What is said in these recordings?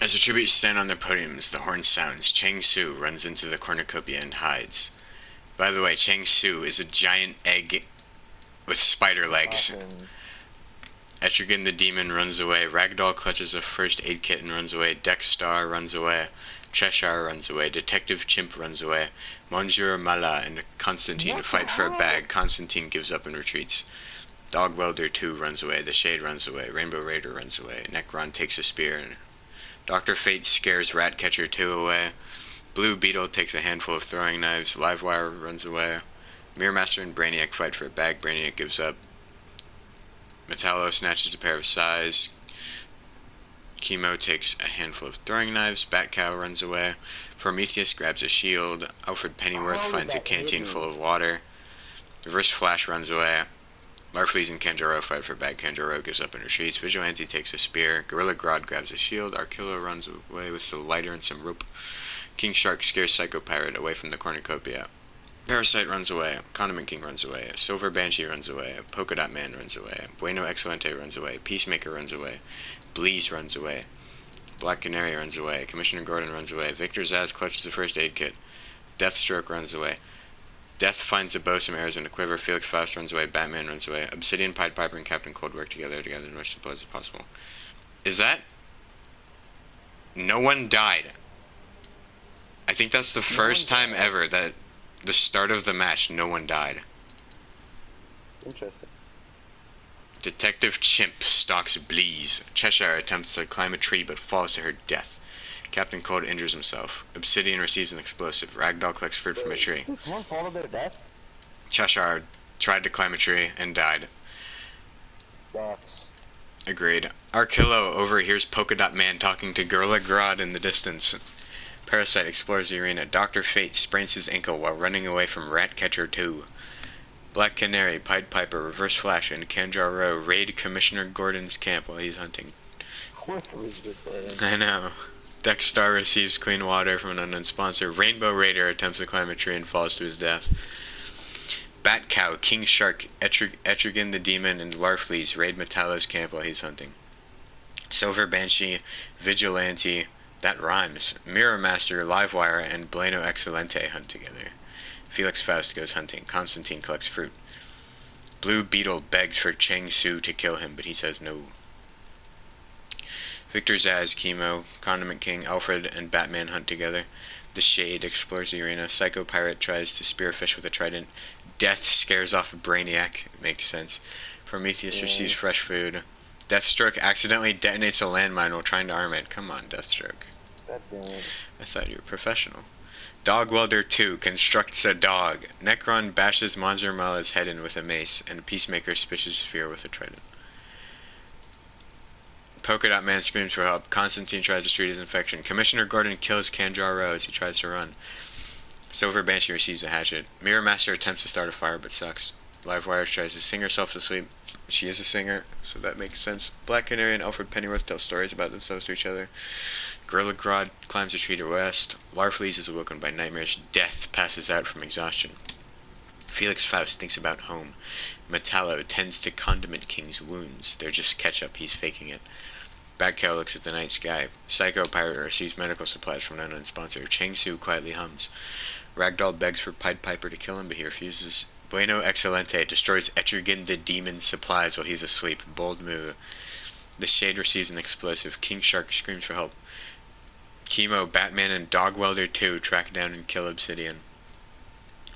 As the tributes stand on their podiums, the horn sounds. Chang Su runs into the cornucopia and hides. By the way, Chang Su is a giant egg with spider legs. Awesome. Etrigan the demon runs away. Ragdoll clutches a first aid kit and runs away. Dexstar runs away. Cheshire runs away. Detective Chimp runs away. Monsieur Mala and Constantine fight for a bag. Constantine gives up and retreats. Dog Welder 2 runs away. The Shade runs away. Rainbow Raider runs away. Necron takes a spear. And Dr. Fate scares Ratcatcher 2 away. Blue Beetle takes a handful of throwing knives. Livewire runs away. Mirror Master and Brainiac fight for a bag. Brainiac gives up. Metallo snatches a pair of sais. Chemo takes a handful of throwing knives. Batcow runs away. Prometheus grabs a shield. Alfred Pennyworth finds a canteen full of water. Reverse Flash runs away. Larfleeze and Kanjaro fight for a bag. Kanjaro gives up and retreats. Vigilante takes a spear. Gorilla Grodd grabs a shield. Arquillo runs away with a lighter and some rope. King Shark scares Psycho Pirate away from the cornucopia. Parasite runs away. Condiment King runs away. Silver Banshee runs away. Polka Dot Man runs away. Bueno Excelente runs away. Peacemaker runs away. Bleeze runs away. Black Canary runs away. Commissioner Gordon runs away. Victor Zsasz clutches the first aid kit. Deathstroke runs away. Death finds a bow, some arrows, and a quiver. Felix Faust runs away. Batman runs away. Obsidian, Pied Piper, and Captain Cold work together as much supplies as possible. Is that? No one died. I think that's the first time ever that the start of the match, no one died. Interesting. Detective Chimp stalks Bleeze. Cheshire attempts to climb a tree but falls to her death. Captain Cold injures himself. Obsidian receives an explosive. Ragdoll collects fruit from a tree. Did someone fall to their death? Cheshire tried to climb a tree and died. Sucks. Agreed. Arquillo overhears Polka Dot Man talking to Gorilla Grodd in the distance. Parasite explores the arena. Dr. Fate sprains his ankle while running away from Ratcatcher 2. Black Canary, Pied Piper, Reverse Flash, and Kanjaro raid Commissioner Gordon's camp while he's hunting. I know. Dexstar receives clean water from an unknown sponsor. Rainbow Raider attempts to climb a tree and falls to his death. Batcow, King Shark, Etrigan the Demon, and Larfleeze raid Metallo's camp while he's hunting. Silver Banshee, Vigilante, that rhymes. Mirror Master, Livewire, and Bueno Excelente hunt together. Felix Faust goes hunting. Constantine collects fruit. Blue Beetle begs for Chang Su to kill him, but he says no. Victor Zsasz, Chemo, Condiment King, Alfred, and Batman hunt together. The Shade explores the arena. Psycho Pirate tries to spearfish with a trident. Death scares off Brainiac. It makes sense. Prometheus receives fresh food. Deathstroke accidentally detonates a landmine while trying to arm it. Come on, Deathstroke. I thought you were professional. Dog Welder 2 constructs a dog. Necron bashes Monsieur Mala's head in with a mace, and Peacemaker spishes Sphere with a trident. Polka Dot Man screams for help. Constantine tries to treat his infection. Commissioner Gordon kills Kanjaro as he tries to run. Silver Banshee receives a hatchet. Mirror Master attempts to start a fire but sucks. Livewire tries to sing herself to sleep. She is a singer, so that makes sense. Black Canary and Alfred Pennyworth tell stories about themselves to each other. Gorilla Grodd climbs a tree to rest. Larfleeze is awoken by nightmares. Death passes out from exhaustion. Felix Faust thinks about home. Metallo tends to Condiment King's wounds. They're just ketchup, he's faking it. Batcow looks at the night sky. Psycho Pirate receives medical supplies from an unknown sponsor. Chang Su quietly hums. Ragdoll begs for Pied Piper to kill him, but he refuses. Bueno Excelente destroys Etrigan the Demon's supplies while he's asleep. Bold move. The Shade receives an explosive. King Shark screams for help. Chemo, Batman, and Dog Welder 2 track down and kill Obsidian.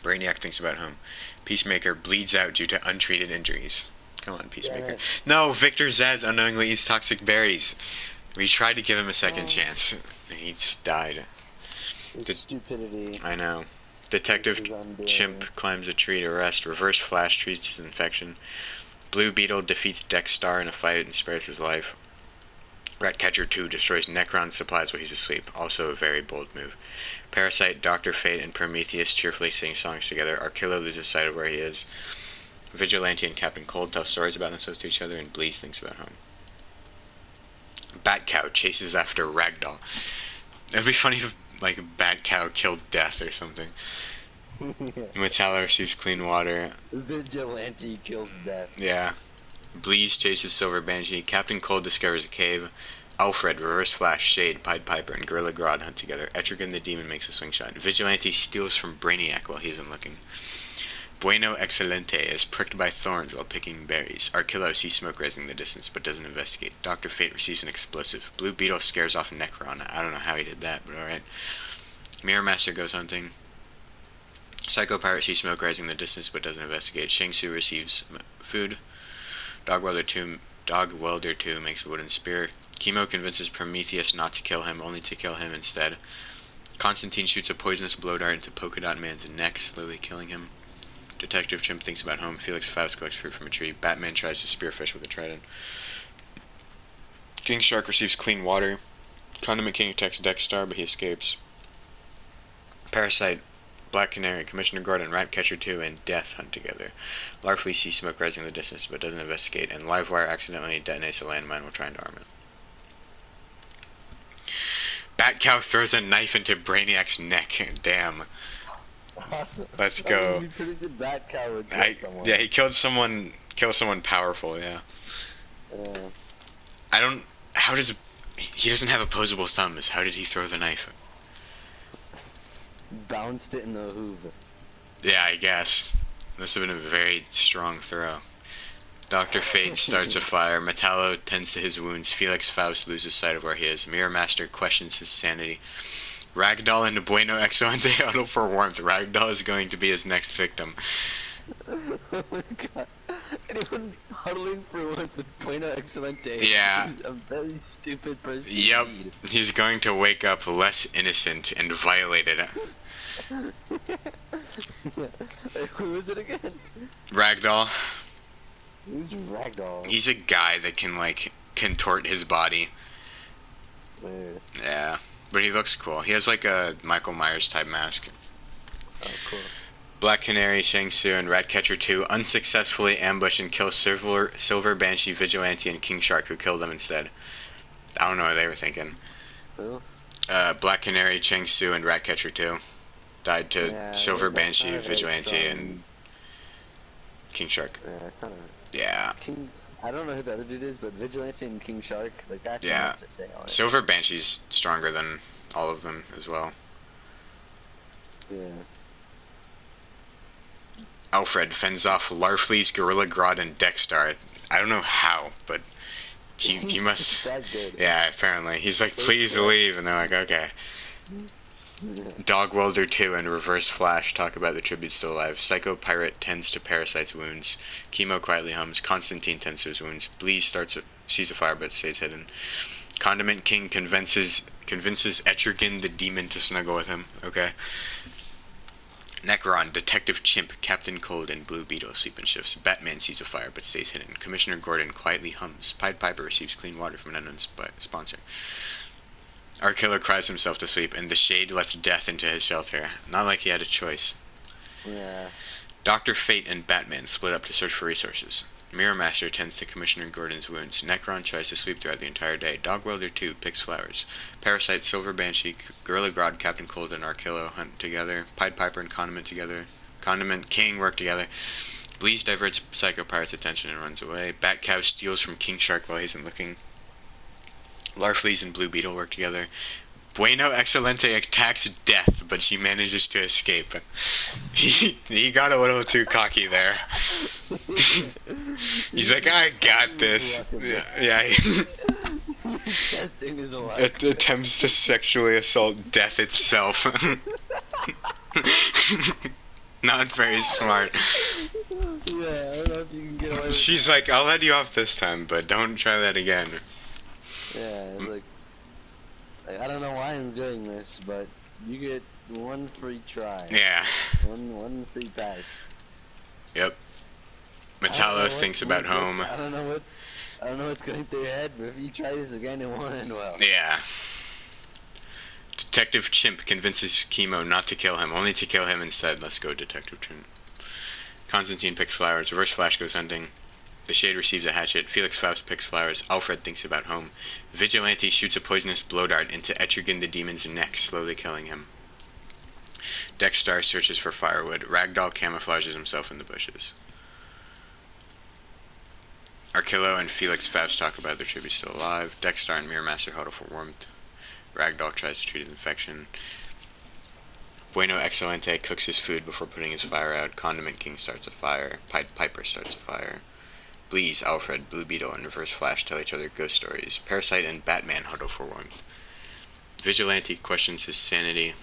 Brainiac thinks about home. Peacemaker bleeds out due to untreated injuries. Come on, Peacemaker. No, Victor Zsasz unknowingly eats toxic berries. We tried to give him a second chance. He just died. Stupidity. I know. Detective Chimp climbs a tree to rest. Reverse Flash treats his infection. Blue Beetle defeats Dexstar in a fight and spares his life. Ratcatcher 2 destroys Necron's supplies while he's asleep. Also a very bold move. Parasite, Dr. Fate, and Prometheus cheerfully sing songs together. Arquillo loses sight of where he is. Vigilante and Captain Cold tell stories about themselves to each other, and Bleeze thinks about home. Batcow chases after Ragdoll. It'd be funny if, like, Batcow killed Death or something. Metallo receives clean water. Vigilante kills Death. Yeah. Bleeze chases Silver Banshee. Captain Cold discovers a cave. Alfred, Reverse Flash, Shade, Pied Piper, and Gorilla Grodd hunt together. Etrigan the Demon makes a slingshot. Vigilante steals from Brainiac while he isn't looking. Bueno Excelente is pricked by thorns while picking berries. Arquillo sees smoke rising in the distance but doesn't investigate. Dr. Fate receives an explosive. Blue Beetle scares off Necron. I don't know how he did that, but alright. Mirror Master goes hunting. Psycho Pirate sees smoke rising in the distance but doesn't investigate. Shang Tzu receives food. Dog Welder 2 makes a wooden spear. Chemo convinces Prometheus not to kill him, only to kill him instead. Constantine shoots a poisonous blow dart into Polka Dot Man's neck, slowly killing him. Detective Chimp thinks about home. Felix Faust collects fruit from a tree. Batman tries to spearfish with a trident. King Shark receives clean water. Condiment King attacks Dexstar, but he escapes. Parasite, Black Canary, Commissioner Gordon, Ratcatcher 2, and Death hunt together. Larfleeze sees smoke rising in the distance, but doesn't investigate, and Livewire accidentally detonates a landmine while trying to arm it. Batcow throws a knife into Brainiac's neck. Damn. Awesome. Let's go. We predicted Batcow would kill someone. Yeah, he killed someone powerful, yeah. I don't, he doesn't have opposable thumbs. How did he throw the knife? Bounced it in the hoover. Yeah, I guess. Must have been a very strong throw. Dr. Fate starts a fire. Metallo tends to his wounds. Felix Faust loses sight of where he is. Mirror Master questions his sanity. Ragdoll and Bueno Excelente huddle for warmth. Ragdoll is going to be his next victim. Oh my god. Anyone huddling for warmth with Bueno Excelente Yeah. is a very stupid person. Yep. Indeed. He's going to wake up less innocent and violated. Who is it again? Ragdoll. Who's Ragdoll? He's a guy that can, like, contort his body. Weird. Yeah. But he looks cool. He has, like, a Michael Myers type mask. Oh, cool. Black Canary, Shang Tzu, and Ratcatcher 2 unsuccessfully ambush and kill Silver Banshee, Vigilante, and King Shark, who killed them instead. I don't know what they were thinking. Who? Black Canary, Shang Tzu, and Ratcatcher 2 died to Yeah, Silver that's Banshee, not a very Vigilante, strong- and King Shark. Yeah, that's not a... Yeah. King... I don't know who the other dude is, but Vigilante and King Shark, like, that's Yeah. enough to say on it. Silver Banshee's stronger than all of them as well. Yeah. Alfred fends off Larfleeze, Gorilla Grodd, and Dexstar. I don't know how, but he He's must... that good. Yeah, apparently. He's like, please leave, and they're like, okay. Dog Welder 2 and Reverse Flash talk about the tribute still alive. Psycho Pirate tends to Parasite's wounds. Chemo quietly hums. Constantine tends to his wounds. Bleeze sees a fire but stays hidden. Condiment King convinces Etrigan the Demon to snuggle with him. Okay. Necron, Detective Chimp, Captain Cold, and Blue Beetle sleep in shifts. Batman sees a fire but stays hidden. Commissioner Gordon quietly hums. Pied Piper receives clean water from an unknown sponsor. Our killer cries himself to sleep, and the Shade lets Death into his shelter. Not like he had a choice. Yeah. Dr. Fate and Batman split up to search for resources. Mirror Master tends to Commissioner Gordon's wounds. Necron tries to sleep throughout the entire day. Dog Welder 2 picks flowers. Parasite, Silver Banshee, Gorilla Grodd, Captain Cold, and Arquillo hunt together. Pied Piper and Condiment together. Condiment King work together. Bleeze diverts Psycho Pirate's attention and runs away. Batcow steals from King Shark while he isn't looking. Larfleeze and Blue Beetle work together. Bueno Excelente attacks Death, but she manages to escape. He got a little too cocky there. He's like, I got this. Yeah. Testing is alive. It attempts to sexually assault Death itself. Not very smart. Yeah, I don't know if you can get away with She's like, I'll let you off this time, but don't try that again. Yeah, it's like, I don't know why I'm doing this, but you get one free try. Yeah. One free pass. Yep. I don't know Metallo what- thinks about home. I don't know what's going through your head, but if you try this again, it won't end well. Yeah. Detective Chimp convinces Chemo not to kill him, only to kill him instead. Let's go, Detective Chimp. Constantine picks flowers. Reverse Flash goes hunting. The Shade receives a hatchet. Felix Faust picks flowers. Alfred thinks about home. Vigilante shoots a poisonous blow dart into Etrigan the Demon's neck, slowly killing him. Dexstar searches for firewood. Ragdoll camouflages himself in the bushes. Arkillo and Felix Faust talk about their tribute still alive. Dexstar and Mirror Master huddle for warmth. Ragdoll tries to treat his infection. Bueno Excelente cooks his food before putting his fire out. Condiment King starts a fire. Pied Piper starts a fire. Bleeze, Alfred, Blue Beetle, and Reverse Flash tell each other ghost stories. Parasite and Batman huddle for warmth. Vigilante questions his sanity.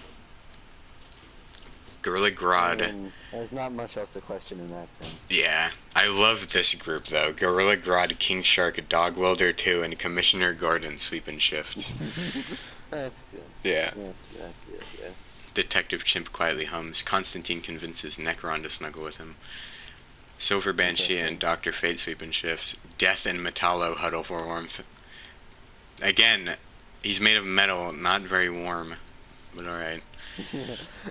Gorilla Grodd. There's not much else to question in that sense. Yeah, I love this group though. Gorilla Grodd, King Shark, Dog Welder 2, and Commissioner Gordon sweeping shifts. That's good. Yeah. That's good, yeah. Detective Chimp quietly hums. Constantine convinces Necron to snuggle with him. Silver Banshee and Dr. Fate sweeping shifts. Death and Metallo huddle for warmth. Again, he's made of metal, not very warm, but alright.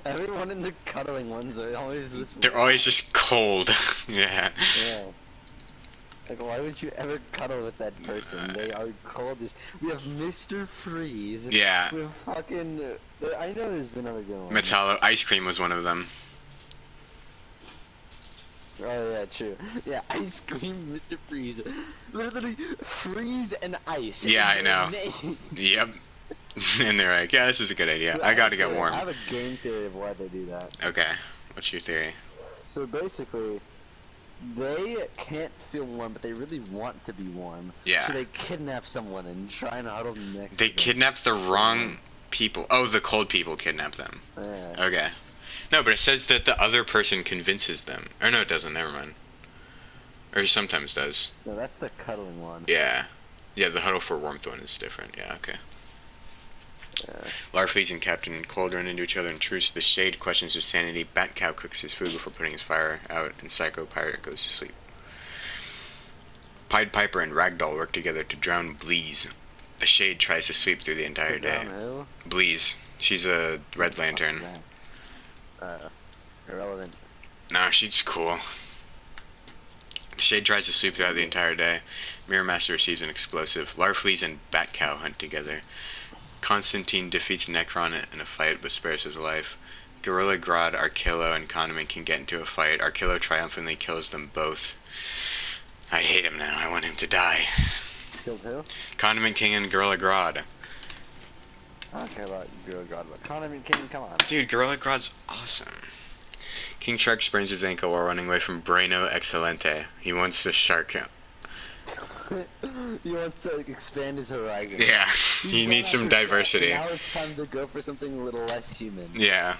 Everyone in the cuddling ones are always just... They're always just cold. Yeah. Yeah. Like, why would you ever cuddle with that person? They are cold as... We have Mr. Freeze. Yeah. We have fucking... I know there's been other good ones. Metallo, Ice Cream was one of them. Oh yeah, true. Yeah, Ice Cream, Mr. Freeze. Literally, freeze and ice. Yeah, I know. Yep. And they're like, yeah, this is a good idea. I gotta get warm. I have a game theory of why they do that. Okay. What's your theory? So basically, they can't feel warm, but they really want to be warm. Yeah. So they kidnap someone and try and huddle them next They to them. kidnapped the wrong people. Oh, the cold people kidnapped them. Yeah. Okay. No, but it says that the other person convinces them. Or no, it doesn't. Never mind. Or sometimes does. No, that's the cuddling one. Yeah. Yeah, the huddle for warmth one is different. Yeah, okay. Yeah. Larfleeze and Captain Cold run into each other in truce. The Shade questions his sanity. Bat Cow cooks his food before putting his fire out, and Psycho Pirate goes to sleep. Pied Piper and Ragdoll work together to drown Bleeze. The Shade tries to sleep through the entire day. Who? Bleeze. She's a Red Lantern. Irrelevant. No, she's cool. The Shade tries to sleep throughout the entire day. Mirror Master receives an explosive. Larfleeze and Bat Cow hunt together. Constantine defeats Necron in a fight but spares his life. Gorilla Grodd, Arkillo, and Condiment can get into a fight. Arkillo triumphantly kills them both. I hate him now. I want him to die. Killed who? Condiment King and Gorilla Grodd. I don't care about Gorilla Grodd, but Condiment King, come on. Dude, Gorilla Grodd's awesome. King Shark sprains his ankle while running away from Bueno Excelente. He wants to shark him. He wants to expand his horizon. Yeah, he needs some diversity. Now it's time to go for something a little less human. Yeah.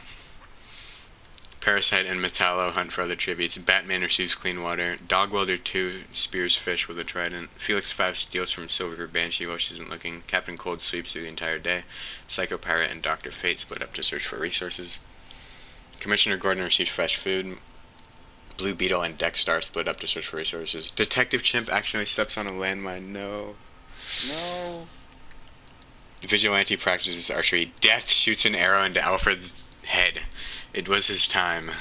Parasite and Metallo hunt for other tributes. Batman receives clean water. Dog Welder 2 spears fish with a trident. Felix Faust steals from Silver Banshee while she isn't looking. Captain Cold sleeps through the entire day. Psycho Pirate and Dr. Fate split up to search for resources. Commissioner Gordon receives fresh food. Blue Beetle and Dexstar split up to search for resources. Detective Chimp accidentally steps on a landmine. No. No. Vigilante practices archery. Death shoots an arrow into Alfred's head. It was his time.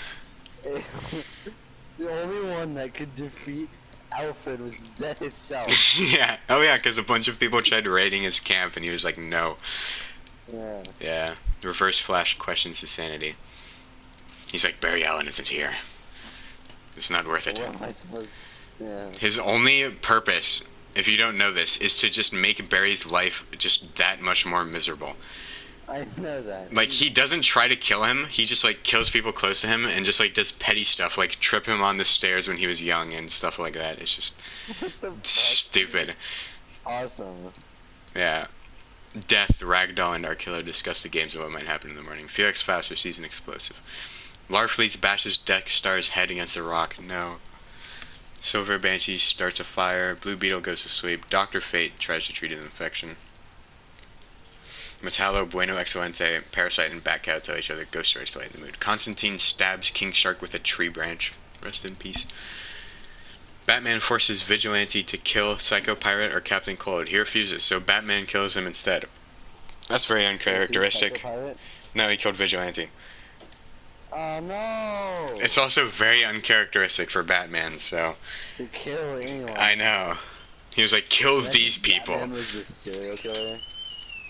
The only one that could defeat Alfred was Death itself. Yeah. Oh yeah, because a bunch of people tried raiding his camp and he was like, no. Yeah. Yeah. Reverse Flash questions his sanity. He's like, Barry Allen isn't here. It's not worth it. What am I supposed... Yeah. His only purpose, if you don't know this, is to just make Barry's life just that much more miserable. I know that. Like, he doesn't try to kill him, he just, like, kills people close to him and just, like, does petty stuff, like trip him on the stairs when he was young and stuff like that. It's just What the fuck? stupid. Awesome. Yeah. Death, Ragdoll, and Arkillo discuss the games and what might happen in the morning. Felix Faust receives an explosive. Larfleeze bashes Dexstar's head against a rock. No. Silver Banshee starts a fire. Blue Beetle goes to sleep. Dr. Fate tries to treat his infection. Metallo, Bueno Excelente, Parasite, and Bat Cow tell each other ghost stories to lighten the mood. Constantine stabs King Shark with a tree branch. Rest in peace. Batman forces Vigilante to kill Psycho Pirate or Captain Cold. He refuses, so Batman kills him instead. That's very uncharacteristic. No, he killed Vigilante. Oh no! It's also very uncharacteristic for Batman, so... To kill anyone. I know. He was like, kill these people. Batman was the serial killer.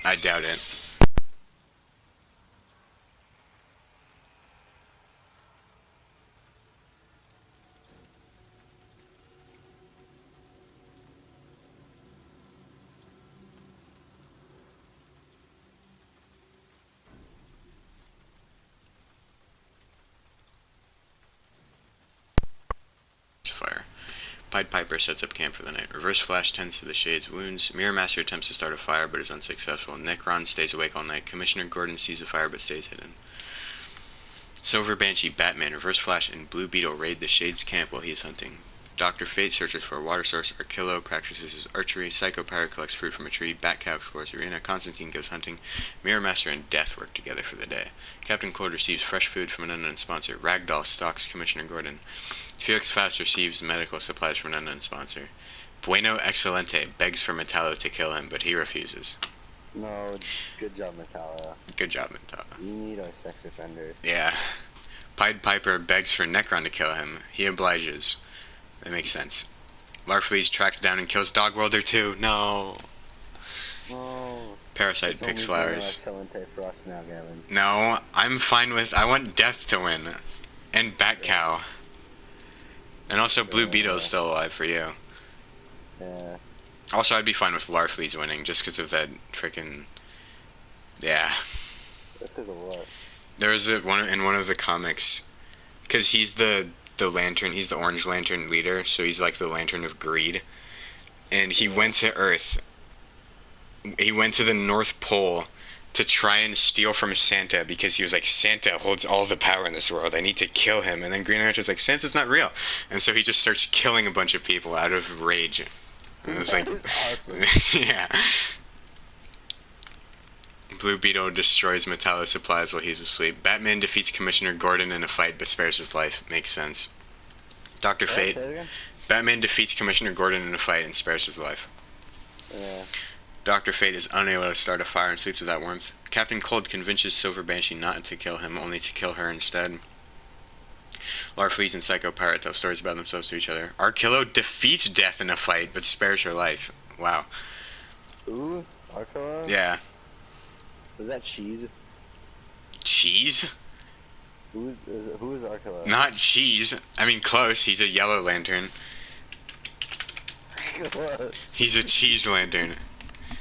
I doubt it. Pied Piper sets up camp for the night. Reverse Flash tends to the Shade's wounds. Mirror Master attempts to start a fire but is unsuccessful. Necron stays awake all night. Commissioner Gordon sees a fire but stays hidden. Silver Banshee, Batman, Reverse Flash, and Blue Beetle raid the Shade's camp while he is hunting. Dr. Fate searches for a water source. Arkillo practices his archery. Psycho Pirate collects fruit from a tree. Batcow explores the arena. Constantine goes hunting. Mirror Master and Death work together for the day. Captain Cold receives fresh food from an unknown sponsor. Ragdoll stalks Commissioner Gordon. Felix Faust receives medical supplies from an unknown sponsor. Bueno Excelente begs for Metallo to kill him, but he refuses. No, good job, Metallo. Good job, Metallo. We need our sex offenders. Yeah. Pied Piper begs for Necron to kill him. He obliges. That makes sense. Larfleeze tracks down and kills Dogworlder too. No. Oh. Parasite picks flowers. Excelente for us now, Gavin. No, I'm fine with. I want Death to win, and Batcow, and also Blue Beetle's still alive for you. Yeah. Also, I'd be fine with Larfleeze winning just because of that frickin'. Yeah. That's because of what? There was in one of the comics, because he's the Lantern. He's the Orange Lantern leader, so he's like the Lantern of Greed, and he went to Earth. He went to the North Pole to try and steal from Santa because he was like, Santa holds all the power in this world. I need to kill him. And then Green Lantern's like, Santa's not real. And so he just starts killing a bunch of people out of rage. And it's like, awesome. yeah. Blue Beetle destroys Metallo supplies while he's asleep. Batman defeats Commissioner Gordon in a fight but spares his life. Makes sense. Dr. Fate. Batman defeats Commissioner Gordon in a fight and spares his life. Yeah. Dr. Fate is unable to start a fire and sleeps without warmth. Captain Cold convinces Silver Banshee not to kill him, only to kill her instead. Larfleeze and Psycho Pirate tell stories about themselves to each other. Arkillo defeats Death in a fight, but spares her life. Wow. Ooh, Arkillo? Yeah. Was that Cheese? Cheese? Who is Arkillo? Not Cheese. I mean, close. He's a Yellow Lantern. Close. He's a Cheese Lantern.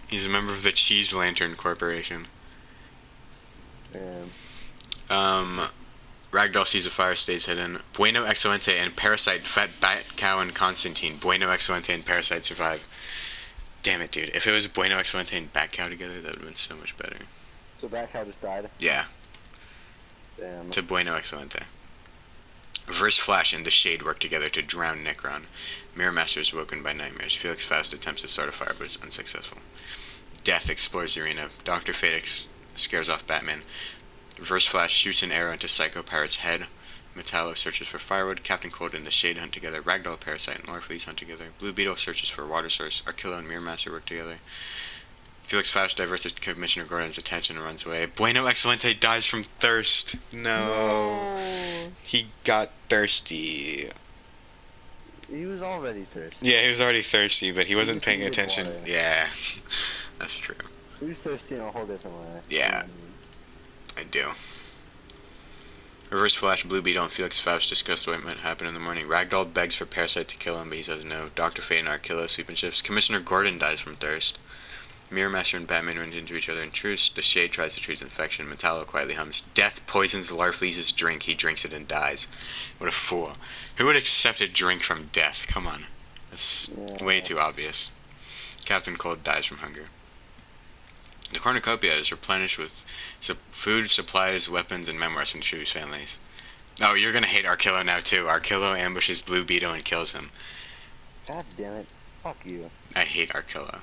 He's a member of the Cheese Lantern Corporation. Ragdoll sees a fire, stays hidden. Bueno Excelente and Parasite Fat Batcow and Constantine. Bueno Excelente and Parasite survive. Damn it, dude. If it was Bueno Excelente and Batcow together, that would have been so much better. So Batcow just died? Yeah. Damn. To Bueno Excelente. Reverse Flash and the Shade work together to drown Necron. Mirror Master is woken by nightmares. Felix Faust attempts to start a fire, but is unsuccessful. Death explores the arena. Dr. Fate scares off Batman. Reverse Flash shoots an arrow into Psycho Pirate's head. Metallo searches for firewood. Captain Cold and the Shade hunt together. Ragdoll, Parasite, and Larfleeze hunt together. Blue Beetle searches for a water source. Arkillo and Mirror Master work together. Felix Faust diverts Commissioner Gordon's attention and runs away. Bueno Excelente dies from thirst. No. He got thirsty. He was already thirsty. Yeah, he was already thirsty, but he wasn't paying attention. Water. Yeah, that's true. He was thirsty in a whole different way. Yeah, I do. Reverse Flash, Blue Beetle, and Felix Faust discuss what might happen in the morning. Ragdoll begs for Parasite to kill him, but he says no. Dr. Fate and Arkillo sleep in shifts. Commissioner Gordon dies from thirst. Mirror Master and Batman run into each other in truce. The Shade tries to treat the infection. Metallo quietly hums. Death poisons Larfleeze's drink. He drinks it and dies. What a fool. Who would accept a drink from Death? Come on. That's way too obvious. Captain Cold dies from hunger. The cornucopia is replenished with food, supplies, weapons, and memoirs from the Shrew's families. Oh, you're gonna hate Arkillo now too. Arkillo ambushes Blue Beetle and kills him. God damn it. Fuck you. I hate Arkillo.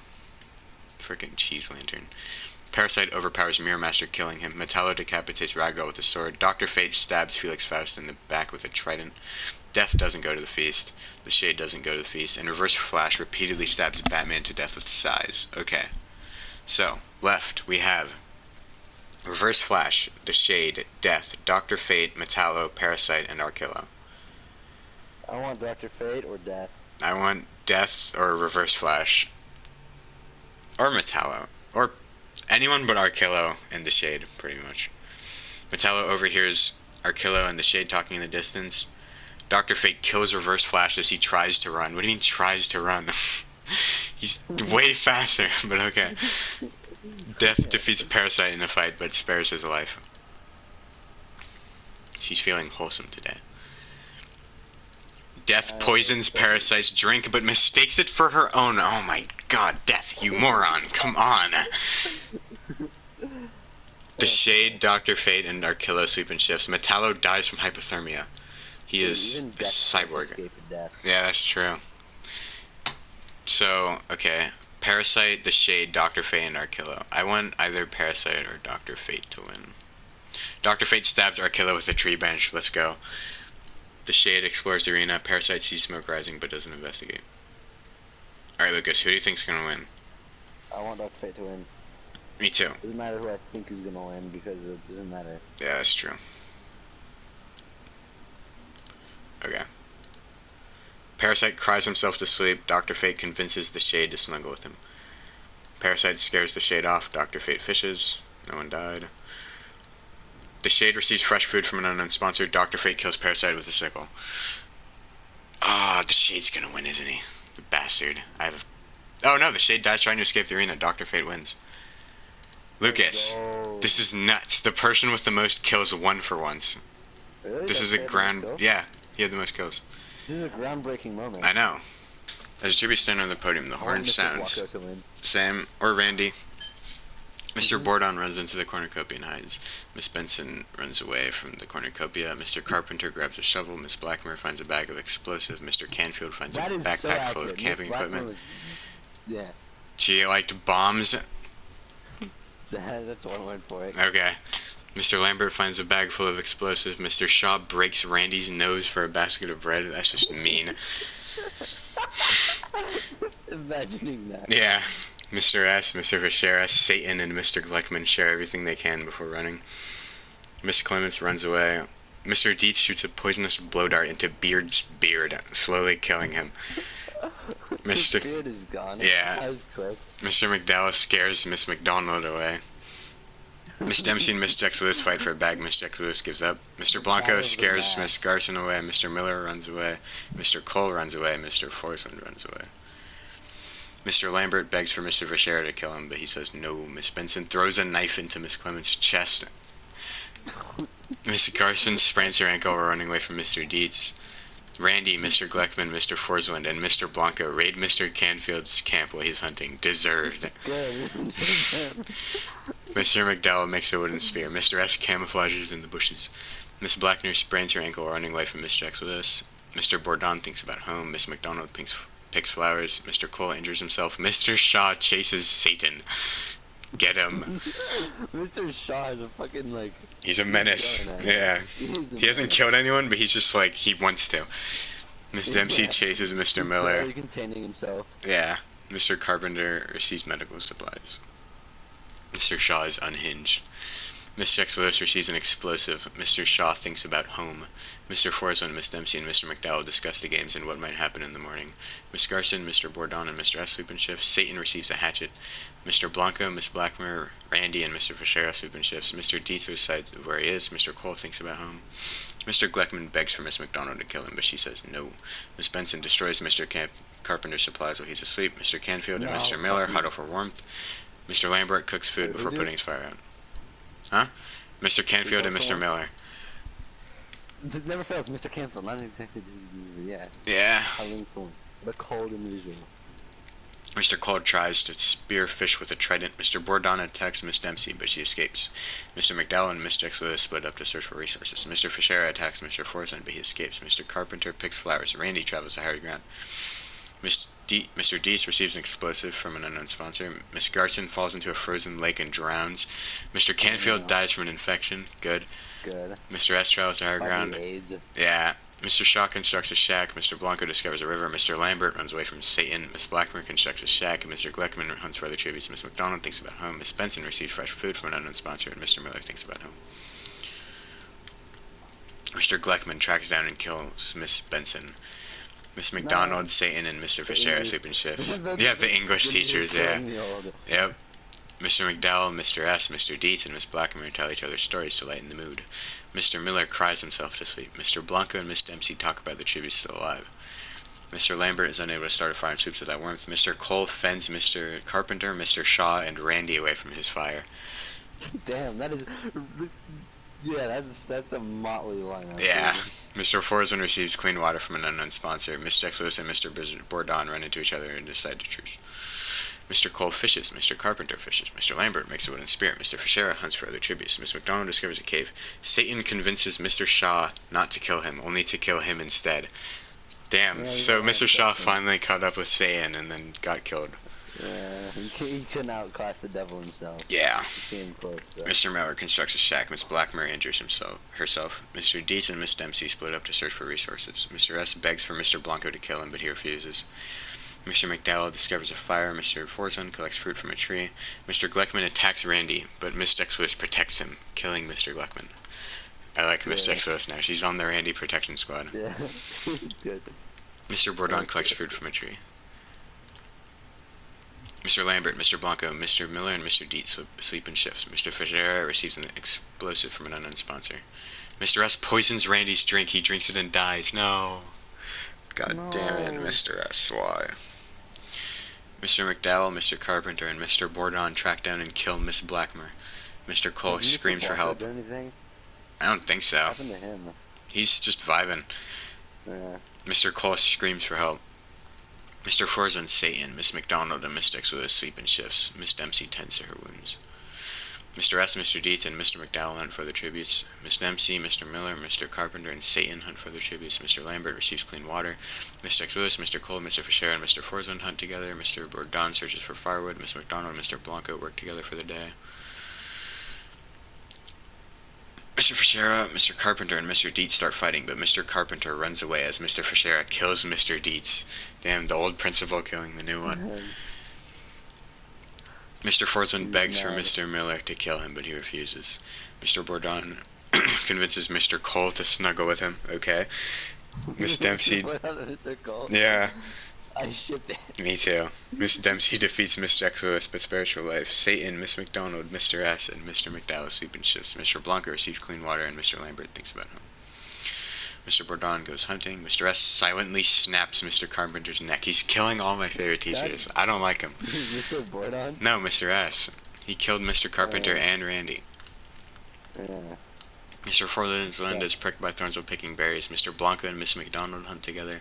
Frickin' Cheese Lantern. Parasite overpowers Mirror Master, killing him. Metallo decapitates Ragdoll with a sword. Dr. Fate stabs Felix Faust in the back with a trident. Death doesn't go to the feast. The Shade doesn't go to the feast. And Reverse Flash repeatedly stabs Batman to death with size. Okay. So, left, we have Reverse Flash, the Shade, Death, Dr. Fate, Metallo, Parasite, and Arkillo. I want Dr. Fate or Death. I want Death or Reverse Flash. Or Metallo. Or anyone but Arkillo and the Shade, pretty much. Metallo overhears Arkillo and the Shade talking in the distance. Dr. Fate kills Reverse Flash as he tries to run. What do you mean tries to run? He's way faster, but okay. Death defeats Parasite in a fight, but spares his life. She's feeling wholesome today. Death poisons Parasite's drink, but mistakes it for her own. Oh my god, Death, you moron! Come on. The Shade, Dr. Fate, and Arkillo sleep in shifts. Metallo dies from hypothermia. He is Even a death can't cyborg. escape death. Yeah, that's true. So, okay. Parasite, The Shade, Dr. Fate, and Arkillo. I want either Parasite or Dr. Fate to win. Dr. Fate stabs Arkillo with a tree bench. Let's go. The Shade explores the arena. Parasite sees smoke rising but doesn't investigate. Alright, Lucas, who do you think's gonna win? I want Dr. Fate to win. Me too. Doesn't matter who I think is gonna win because it doesn't matter. Yeah, that's true. Okay. Parasite cries himself to sleep. Dr. Fate convinces the Shade to snuggle with him. Parasite scares the Shade off. Dr. Fate fishes. No one died. The Shade receives fresh food from an unknown sponsor. Dr. Fate kills Parasite with a sickle. Ah, the Shade's gonna win, isn't he? The bastard. Oh no, the Shade dies trying to escape the arena. Dr. Fate wins. Lucas, this is nuts. The person with the most kills won for once. Really? This is a ground... Yeah, he had the most kills. This is a groundbreaking moment. I know. As Jibby stands on the podium, the horn sounds. Sam or Randy. Mr. Bordon runs into the cornucopia and hides. Miss Benson runs away from the cornucopia. Mr. Carpenter grabs a shovel. Miss Blackmer finds a bag of explosive. Mr. Canfield finds a backpack full of camping equipment. Yeah. She liked bombs. That's one word for it. Okay. Mr. Lambert finds a bag full of explosives. Mr. Shaw breaks Randy's nose for a basket of bread. That's just mean. Just imagining that. Yeah. Mr. S, Mr. Vachera, Satan, and Mr. Gleckman share everything they can before running. Miss Clements runs away. Mr. Dietz shoots a poisonous blow dart into Beard's beard, slowly killing him. Mr. Beard is gone. Yeah. That was quick. Mr. McDowell scares Miss McDonald away. Miss Dempsey and Miss Jex Lewis fight for a bag. Miss Jex Lewis gives up. Mr. Blanco scares Miss Garson away. Mr. Miller runs away. Mr. Cole runs away. Mr. Forsland runs away. Mr. Lambert begs for Mr. Vachera to kill him, but he says no. Miss Benson throws a knife into Miss Clements' chest. Miss Garson sprains her ankle while running away from Mr. Dietz. Randy, Mr. Gleckman, Mr. Forsland, and Mr. Blanco raid Mr. Canfield's camp while he's hunting. Deserved. Good. Mr. McDowell makes a wooden spear. Mr. S camouflages in the bushes. Miss Blackner sprains her ankle while running away from Miss Jex Lewis. Mr. Bourdon thinks about home. Miss McDonald picks flowers. Mr. Cole injures himself. Mr. Shaw chases Satan. Get him. Mr. Shaw is a fucking, like... He's a menace. Yeah. He hasn't killed anyone, but he's just like, he wants to. Miss Dempsey chases Mr. Miller. He's containing himself. Yeah. Mr. Carpenter receives medical supplies. Mr. Shaw is unhinged. Miss Jex Lewis receives an explosive. Mr. Shaw thinks about home. Mr. Forsland, Miss Dempsey, and Mr. McDowell discuss the games and what might happen in the morning. Miss Garson, Mr. Bourdon, and Mr. S sleep in shifts. Satan receives a hatchet. Mr. Blanco, Miss Blackmer, Randy, and Mr. Vachera sleep in shifts. Mr. Dietz decides where he is. Mr. Cole thinks about home. Mr. Gleckman begs for Miss McDonald to kill him, but she says no. Miss Benson destroys Mr. Carpenter's supplies while he's asleep. Mr. Canfield and Mr. Miller huddle for warmth. Mr. Lambert cooks food before putting his fire out. Huh? Mr. Canfield and Mr. Miller. It never fails, Mr. Canfield, not exactly, yeah. Yeah. A link-form, but a cold individual. Mr. Cole tries to spear fish with a trident. Mr. Bourdon attacks Miss Dempsey, but she escapes. Mr. McDowell and Miss Jex Lewis split up to search for resources. Mr. Vachera attacks Mr. Forsland, but he escapes. Mr. Carpenter picks flowers. Randy travels to higher ground. Mr. Dietz receives an explosive from an unknown sponsor. Miss Garson falls into a frozen lake and drowns. Mr. Canfield dies from an infection. Good. Good. Mr. S travels to higher ground. AIDS. Yeah. Mr. Shaw constructs a shack. Mr. Blanco discovers a river. Mr. Lambert runs away from Satan. Miss Blackmer constructs a shack. Mr. Gleckman hunts for other tributes. Miss McDonald thinks about home. Miss Benson receives fresh food from an unknown sponsor. And Mr. Miller thinks about home. Mr. Gleckman tracks down and kills Miss Benson. Miss McDonald, Satan, and Mr. Vachera sleep in shifts. Yeah, the English teachers, yeah. Yep. Mr. McDowell, Mr. S, Mr. Dietz, and Miss Blackmer tell each other stories to lighten the mood. Mr. Miller cries himself to sleep. Mr. Blanco and Miss Dempsey talk about the tributes still alive. Mr. Lambert is unable to start a fire and sweeps without warmth. Mr. Cole fends Mr. Carpenter, Mr. Shaw, and Randy away from his fire. Damn, that is... Yeah, that's a motley lineup. Yeah. Dude. Mr. Forsman receives clean water from an unknown sponsor. Miss Dex Lewis and Mr. Bourdon run into each other and decide to truce. Mr. Cole fishes. Mr. Carpenter fishes. Mr. Lambert makes a wooden spear. Mr. Fischera hunts for other tributes. Miss McDonald discovers a cave. Satan convinces Mr. Shaw not to kill him, only to kill him instead. Damn, Yeah, so Mr. Shaw definitely. finally caught up with Satan and then got killed. Yeah, he couldn't outclass the devil himself. Yeah. He came close though. Mr. Miller constructs a shack. Miss Blackmer injures herself. Mr. Dietz and Miss Dempsey split up to search for resources. Mr. S begs for Mr. Blanco to kill him, but he refuses. Mr. McDowell discovers a fire. Mr. Forzan collects fruit from a tree. Mr. Gleckman attacks Randy, but Miss Dexwith protects him, killing Mr. Gleckman. I like Miss Dexwith now. She's on the Randy protection squad. Yeah, good. Mr. Bourdon collects fruit from a tree. Mr. Lambert, Mr. Blanco, Mr. Miller, and Mr. Dietz sleep in shifts. Mr. Fischera receives an explosive from an unknown sponsor. Mr. S poisons Randy's drink. He drinks it and dies. No. God damn it, Mr. S. Why? Mr. McDowell, Mr. Carpenter, and Mr. Bourdon track down and kill Miss Blackmer. Mr. Cole screams for help. I don't think so. What happened to him? He's just vibing. Yeah. Mr. Cole screams for help. Mr. Forzan, Satan, Miss McDonald, and Miss Dexwith sleep in shifts. Miss Dempsey tends to her wounds. Mr. S, Mr. Dietz, and Mr. McDowell hunt for the tributes. Miss Dempsey, Mr. Miller, Mr. Carpenter, and Satan hunt for the tributes. Mr. Lambert receives clean water. Miss Dexwith, Mr. Cole, Mr. Fischera, and Mr. Forzan hunt together. Mr. Bourdon searches for firewood. Miss McDonald and Mr. Blanco work together for the day. Mr. Fischera, Mr. Carpenter, and Mr. Dietz start fighting, but Mr. Carpenter runs away as Mr. Fischera kills Mr. Dietz. Damn, the old principal killing the new one. Mr. Forzman begs for Mr. Miller to kill him, but he refuses. Mr. Bourdon convinces Mr. Cole to snuggle with him. Okay. Miss Dempsey. Mr. Cole? Yeah. I shipped it. Me too. Miss Dempsey defeats Miss Dexwith but spares her life. Satan, Miss McDonald, Mr. S, and Mr. McDowell sleep in shifts. Mr. Blanco receives clean water, and Mr. Lambert thinks about him. Mr. Bourdon goes hunting. Mr. S silently snaps Mr. Carpenter's neck. He's killing all my favorite teachers. I don't like him. Mr. Bourdon? No, Mr. S. He killed Mr. Carpenter and Randy. Yeah. Mr. Forland is pricked by thorns while picking berries. Mr. Blanco and Miss McDonald hunt together.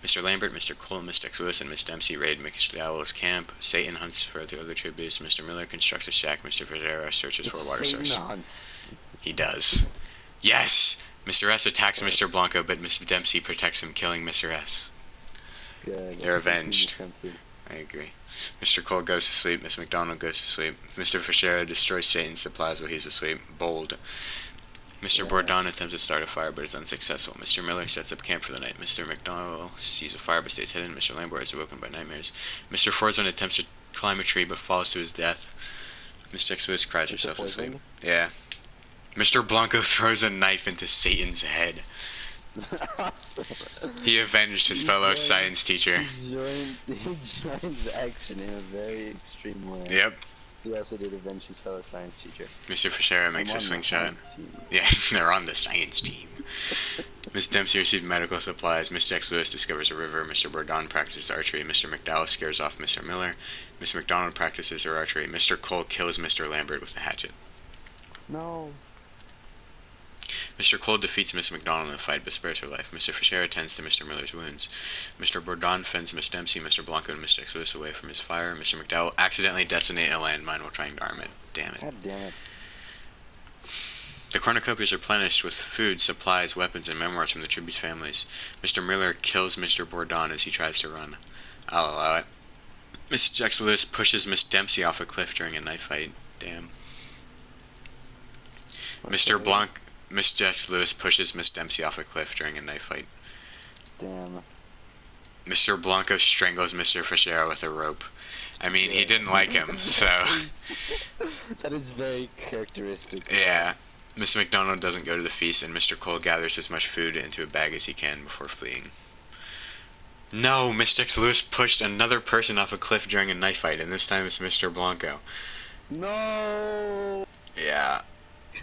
Mr. Lambert, Mr. Cole, Miss Dexwith, and Miss Dempsey raid McDowell's camp. Satan hunts for the other tributes. Mr. Miller constructs a shack. Mr. Ferreira searches for a water source. Hunt. He does. Yes! Mr. S attacks Mr. Blanco, but Miss Dempsey protects him, killing Mr. S. Good. They're avenged. I agree. Mr. Cole goes to sleep. Miss McDonald goes to sleep. Mr. Fischera destroys Satan's supplies while he's asleep. Bold. Mr. Bourdon attempts to start a fire but is unsuccessful. Mr. Miller sets up camp for the night. Mr. McDonald sees a fire but stays hidden. Mr. Lambert is awoken by nightmares. Mr. Forzman attempts to climb a tree but falls to his death. Miss Dexwith cries herself to sleep. Yeah. Mr. Blanco throws a knife into Satan's head. He avenged his fellow science teacher. He joined the action in a very extreme way. Yep. He also did avenge his fellow science teacher. Mr. Fischera makes a slingshot. Yeah, they're on the science team. Miss Dempsey received medical supplies. Miss Dexwith discovers a river. Mr. Bourdon practices archery. Mr. McDowell scares off Mr. Miller. Miss McDonald practices her archery. Mr. Cole kills Mr. Lambert with a hatchet. No. Mr. Cole defeats Miss McDonald in a fight but spares her life. Mr. Fischera tends to Mr. Miller's wounds. Mr. Bourdon fends Miss Dempsey, Mr. Blanco, and Miss Dexwith away from his fire. Mr. McDowell accidentally detonates a landmine while trying to arm it. Damn it. God damn it. The cornucopia is replenished with food, supplies, weapons, and memoirs from the tribute's families. Mr. Miller kills Mr. Bourdon as he tries to run. I'll allow it. Miss Dexwith pushes Miss Dempsey off a cliff during a knife fight. Damn. Miss Jax Lewis pushes Miss Dempsey off a cliff during a knife fight. Damn. Mr. Blanco strangles Mr. Fischera with a rope. I mean, he didn't like him, so... That is very characteristic. Yeah. Miss McDonald doesn't go to the feast, and Mr. Cole gathers as much food into a bag as he can before fleeing. No! Miss Jax Lewis pushed another person off a cliff during a knife fight, and this time it's Mr. Blanco. No! Yeah.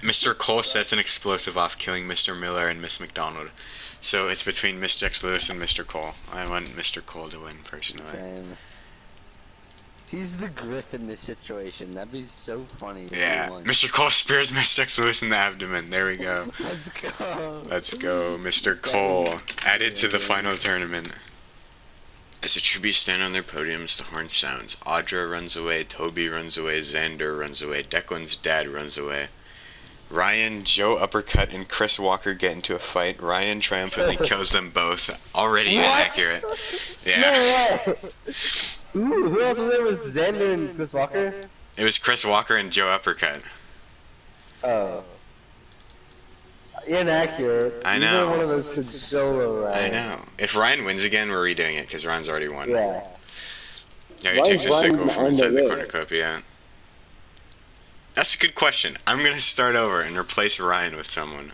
Mr. Cole sets an explosive off, killing Mr. Miller and Miss McDonald. So it's between Miss Jax Lewis and Mr. Cole. I want Mr. Cole to win, personally. Same. He's the Griff in this situation. That'd be so funny. If Yeah. he won. Mr. Cole spears Miss X Lewis in the abdomen. There we go. Let's go. Let's go. Mr. Cole added to the final tournament. As the tributes stand on their podiums, the horn sounds. Audra runs away, Toby runs away, Xander runs away, Declan's dad runs away. Ryan, Joe Uppercut, and Chris Walker get into a fight. Ryan triumphantly kills them both. Already inaccurate. Yeah. No way. Who else was there? Was Xander and Chris Walker? It was Chris Walker and Joe Uppercut. Oh. Inaccurate. I Either know. one of us could solo Ryan. I know. If Ryan wins again, we're redoing it, because Ryan's already won. Yeah. Yeah, he Why takes is a sickle Ryan from on inside the the list? cornucopia. That's a good question. I'm gonna start over and replace Ryan with someone.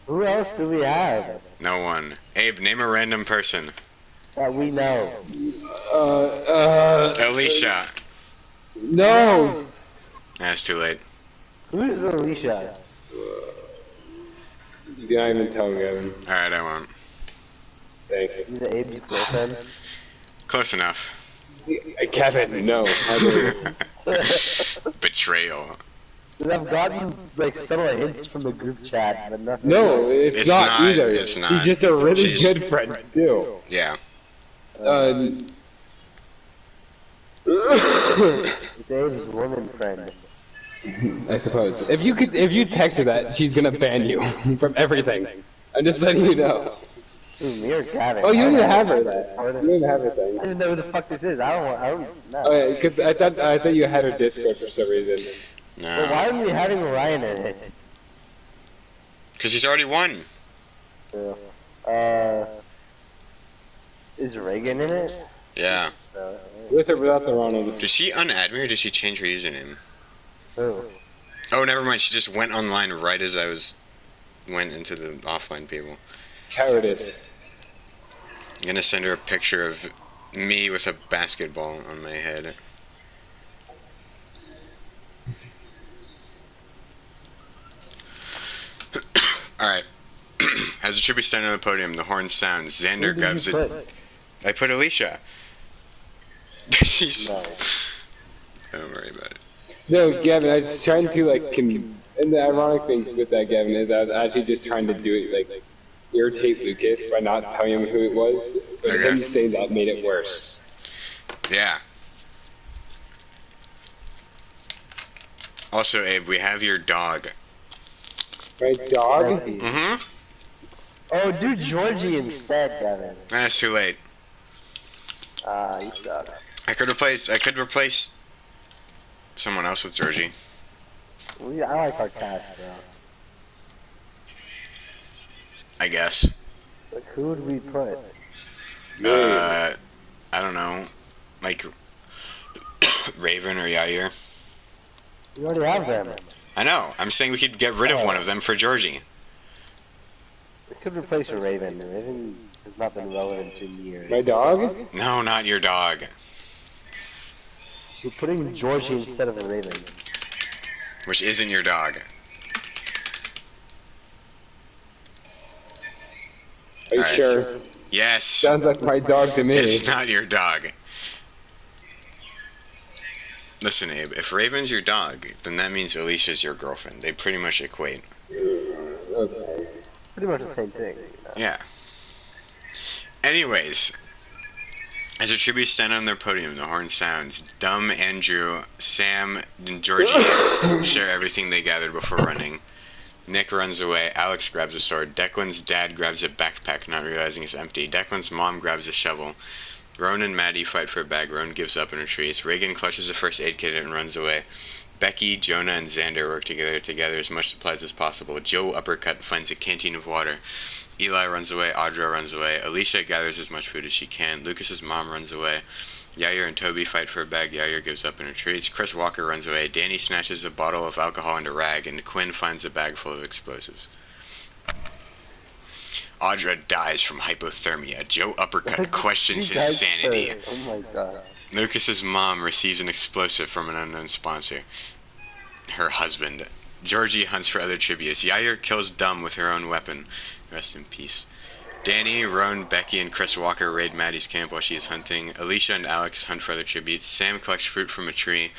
Who else do we have No one. Abe, name a random person. that we know? Alicia. No. That's too late. Who's Alicia? You can't even tell, Gavin. Alright, I won't. Thank you. Is it Abe's girlfriend? Close enough. Kevin, no. Betrayal. I've gotten like subtle hints from the group chat, but nothing. No, it's, It's not, not, either. it's not. She's just a really She's- good friend, too. Yeah. It's Abe's woman friend. I suppose. If you text her that, she's gonna ban you from everything. I'm just letting you know. Ooh, me or Gavin? Oh, you don't even have her then. then. You don't even have her I thing. don't even know who the fuck this is. I don't know. Oh, yeah, because I thought you had her Discord for some reason. But why No. are we having Ryan in it? Because he's already won. Is Reagan in it? Yeah. So, With or without the Ronald. Did she unadd me or did she change her username? who? Oh, never mind. She just went online right as I went into the offline people. Cowardice. I'm gonna send her a picture of me with a basketball on my head. Alright. As the tribute stand on the podium, the horn sounds. Who Xander did grabs you it. put? I put Alicia. She's. No. Don't worry about it. No, Gavin, I was trying to, like, and the ironic thing with that, Gavin, is I was actually just trying to do it, like, irritate Lucas by not telling him who it was, but Okay. him saying that made it worse. Yeah. Also, Abe, we have your dog. My dog? Mm-hmm. Oh, do Georgie instead, Gavin. That's too late. Ah, you suck. I could replace someone else with Georgie. I like our cast, bro. I guess. Like, who would we put? I don't know. Like Raven or Yair. We already have them. I know. I'm saying we could get rid of one of them for Georgie. We could replace a Raven. Raven has not been relevant in years. My dog? No, not your dog. We're putting Georgie instead of a Raven. Which isn't your dog. Are you Alright. sure? Yes. Sounds like my dog to me. It's not your dog. Listen, Abe, if Raven's your dog, then that means Alicia's your girlfriend. They pretty much equate. Okay. Pretty much the same thing. You know? Yeah. Anyways, as the tributes stand on their podium, the horn sounds. Dumb, Andrew, Sam, and Georgie share everything they gathered before running. Nick runs away. Alex grabs a sword. Declan's dad grabs a backpack, not realizing it's empty. Declan's mom grabs a shovel. Roan and Maddie fight for a bag. Roan gives up and retreats. Reagan clutches a first aid kit and runs away. Becky, Jonah, and Xander work together as much supplies as possible. Joe Uppercut finds a canteen of water. Eli runs away. Audra runs away. Alicia gathers as much food as she can. Lucas's mom runs away. Yair and Toby fight for a bag. Yair gives up and retreats. Chris Walker runs away. Danny snatches a bottle of alcohol and a rag, and Quinn finds a bag full of explosives. Audra dies from hypothermia. Joe Uppercut questions She his died sanity. first. Oh my god. Lucas's mom receives an explosive from an unknown sponsor. Her husband. Georgie hunts for other tributes. Yair kills Dumb with her own weapon. Rest in peace. Danny, Roan, Becky, and Chris Walker raid Maddie's camp while she is hunting. Alicia and Alex hunt for other tributes. Sam collects fruit from a tree.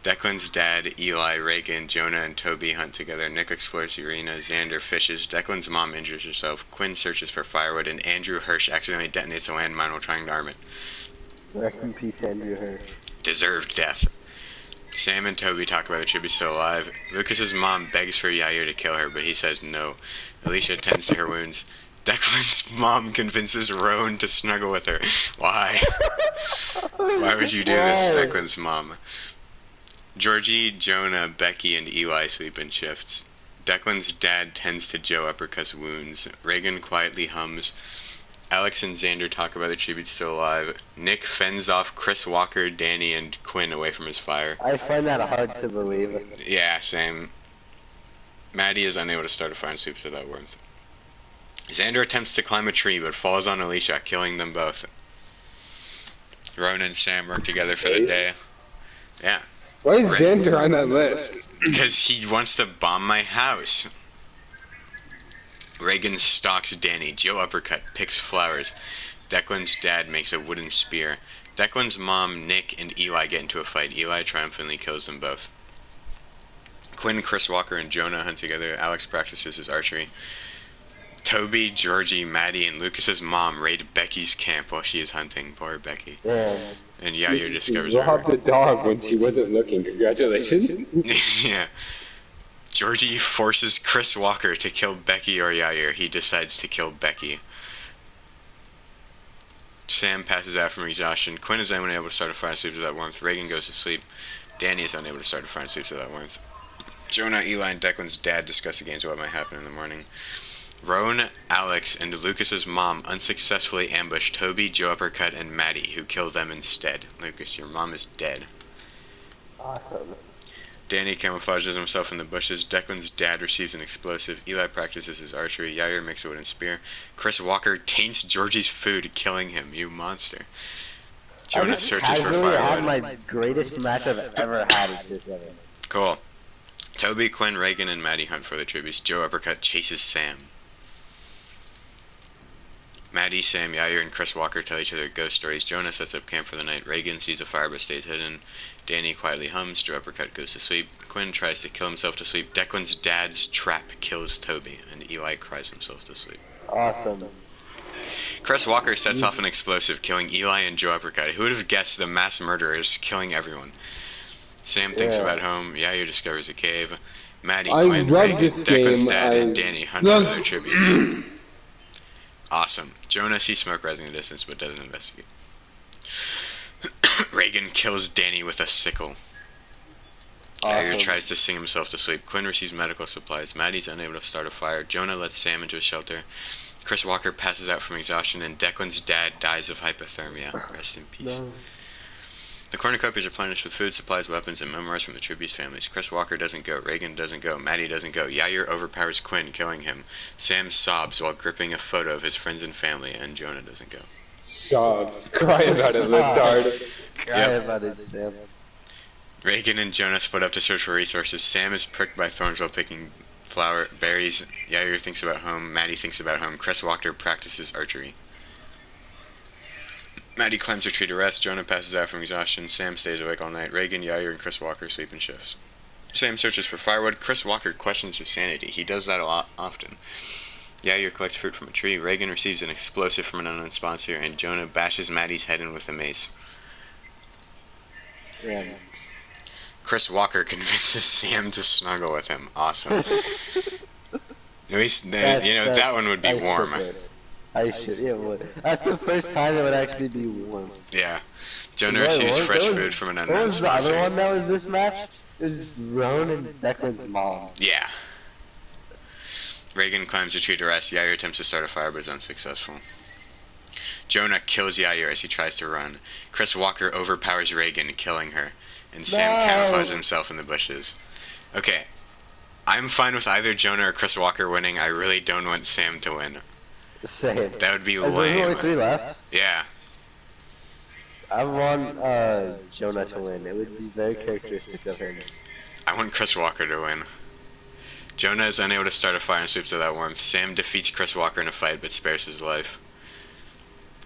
Declan's dad, Eli, Reagan, Jonah, and Toby hunt together. Nick explores the arena. Xander fishes. Declan's mom injures herself. Quinn searches for firewood. And Andrew Hirsch accidentally detonates a landmine while trying to arm it. Rest in peace, Andrew Hirsch. Deserved death. Sam and Toby talk about the tribute still alive. Lucas's mom begs for Yair to kill her, but he says no. Alicia tends to her wounds. Declan's mom convinces Roan to snuggle with her. Why? Why would you do this, Declan's mom? Georgie, Jonah, Becky, and Eli sleep in shifts. Declan's dad tends to Joe Uppercut's wounds. Reagan quietly hums. Alex and Xander talk about the tribute still alive. Nick fends off Chris Walker, Danny, and Quinn away from his fire. I find that hard to believe. Yeah, same. Maddie is unable to start a fire and sweeps without warmth. Xander attempts to climb a tree, but falls on Alicia, killing them both. Roan and Sam work together for the day. Yeah. Why is Xander on that list? Because he wants to bomb my house. Reagan stalks Danny. Joe Uppercut picks flowers. Declan's dad makes a wooden spear. Declan's mom, Nick, and Eli get into a fight. Eli triumphantly kills them both. Quinn, Chris Walker, and Jonah hunt together. Alex practices his archery. Toby, Georgie, Maddie, and Lucas's mom raid Becky's camp while she is hunting. Poor Becky. Yeah. And Yair discovers You her. robbed the dog when she wasn't looking. Congratulations. Yeah. Georgie forces Chris Walker to kill Becky or Yair. He decides to kill Becky. Sam passes out from exhaustion. Quinn is unable to start a fire and sleeps without warmth. Reagan goes to sleep. Danny is unable to start a fire and sleeps without warmth. Jonah, Eli, and Declan's dad discuss against what might happen in the morning. Roan, Alex, and Lucas's mom unsuccessfully ambush Toby, Joe Uppercut, and Maddie, who kill them instead. Lucas, your mom is dead. Awesome. Danny camouflages himself in the bushes. Declan's dad receives an explosive. Eli practices his archery. Yair makes a wooden spear. Chris Walker taints Georgie's food, killing him. You monster. Jonah searches for I had firewood. my greatest match I've ever had at this event. Cool. Toby, Quinn, Reagan, and Maddie hunt for the tributes. Joe Uppercut chases Sam. Maddie, Sam, Yair, and Chris Walker tell each other ghost stories. Jonah sets up camp for the night. Reagan sees a fire but stays hidden. Danny quietly hums. Joe Uppercut goes to sleep. Quinn tries to kill himself to sleep. Declan's dad's trap kills Toby, and Eli cries himself to sleep. Awesome. Chris Walker sets off an explosive, killing Eli and Joe Uppercut. Who would have guessed the mass murderer is killing everyone? Sam thinks about home. Yair discovers a cave. Maddie, I Quinn, love Reagan, this Declan's game. dad, I and Danny hunt for love- their tributes. Awesome. Jonah sees smoke rising in the distance but doesn't investigate. Reagan kills Danny with a sickle. Yair Awesome. tries to sing himself to sleep. Quinn receives medical supplies. Maddie's unable to start a fire. Jonah lets Sam into a shelter. Chris Walker passes out from exhaustion, and Declan's dad dies of hypothermia. Rest in peace. No. The cornucopias are replenished with food, supplies, weapons, and memoirs from the tributes' families. Chris Walker doesn't go. Reagan doesn't go. Maddie doesn't go. Yair overpowers Quinn, killing him. Sam sobs while gripping a photo of his friends and family, and Jonah doesn't go. Sobs. Cry about it, Lipdard. Cry Yep. about it, Sam. Reagan and Jonah split up to search for resources. Sam is pricked by thorns while picking berries. Yair thinks about home. Maddie thinks about home. Chris Walker practices archery. Maddie climbs a tree to rest. Jonah passes out from exhaustion. Sam stays awake all night. Reagan, Yair, and Chris Walker sleep in shifts. Sam searches for firewood. Chris Walker questions his sanity. He does that a lot often. Yair collects fruit from a tree. Reagan receives an explosive from an unknown sponsor, and Jonah bashes Maddie's head in with a mace. Damn. Chris Walker convinces Sam to snuggle with him. Awesome. At least, that one would be warm. I should, yeah, it would. That's the first time it would actually be warm. Yeah. Jonah Wait, receives what? fresh What was- food from an What unknown was the other sponsor. one that was this match? It was Roan and Declan's mom. Yeah. Reagan climbs a tree to rest. Yair attempts to start a fire but is unsuccessful. Jonah kills Yair as he tries to run. Chris Walker overpowers Reagan, killing her. And Sam No. camouflages himself in the bushes. Okay. I'm fine with either Jonah or Chris Walker winning. I really don't want Sam to win. Same. That would be There's only lame. 3 left. Yeah. I want Jonah to win. It would be very characteristic of him. I want Chris Walker to win. Jonah is unable to start a fire and sweeps without warmth. Sam defeats Chris Walker in a fight but spares his life.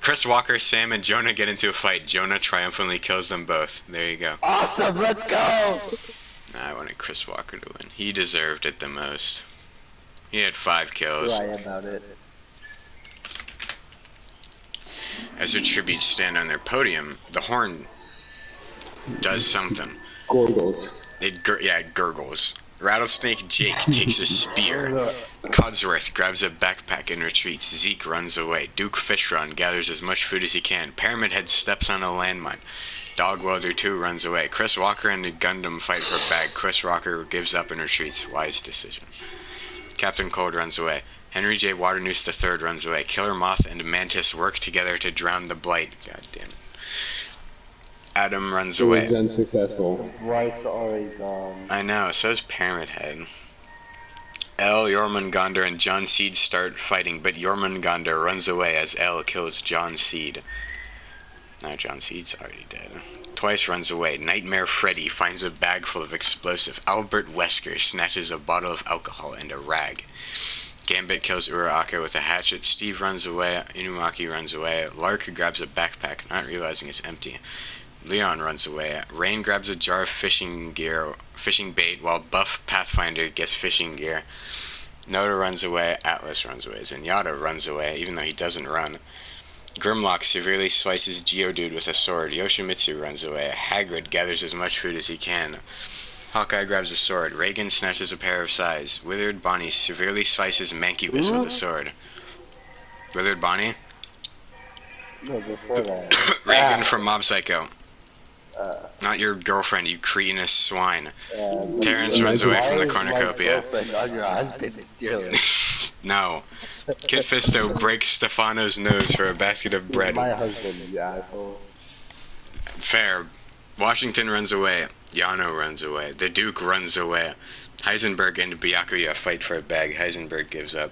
Chris Walker, Sam, and Jonah get into a fight. Jonah triumphantly kills them both. There you go. Awesome, let's go! I wanted Chris Walker to win. He deserved it the most. He had 5 kills. Right about it. As their tributes stand on their podium, the horn does something. Gorgles. It gurgles. Rattlesnake Jake takes a spear. Codsworth grabs a backpack and retreats. Zeke runs away. Duke Fishron gathers as much food as he can. Pyramid Head steps on a landmine. Dog Welder 2 runs away. Chris Walker and the Gundam fight for a bag. Chris Walker gives up and retreats. Wise decision. Captain Cold runs away. Henry J. Waternoose III runs away. Killer Moth and Mantis work together to drown the Blight. God damn it. Adam runs It away. was unsuccessful. Rice already gone. I know, so is Pyramid Head. L, Jormungandr, and John Seed start fighting, but Jormungandr runs away as L kills John Seed. Now John Seed's already dead. Twice runs away. Nightmare Freddy finds a bag full of explosive. Albert Wesker snatches a bottle of alcohol and a rag. Gambit kills Uraraka with a hatchet. Steve runs away. Inumaki runs away. Lark grabs a backpack, not realizing it's empty. Leon runs away. Rain grabs a jar of fishing bait, while Buff Pathfinder gets fishing gear. Noda runs away. Atlas runs away. Zenyatta runs away, even though he doesn't run. Grimlock severely slices Geodude with a sword. Yoshimitsu runs away. Hagrid gathers as much food as he can. Hawkeye grabs a sword. Reagan snatches a pair of sais. Withered Bonnie severely slices Mancubus with a sword. Withered Bonnie? No, before that. Reagan from Mob Psycho. Not your girlfriend, you cretinous swine. Terrence runs away from the cornucopia. On your husband, dearly. No. Kid Fisto breaks Stefano's nose for a basket of bread. My husband, you asshole. Fair. Washington runs away. Yano runs away. The Duke runs away. Heisenberg and Byakuya fight for a bag. Heisenberg gives up.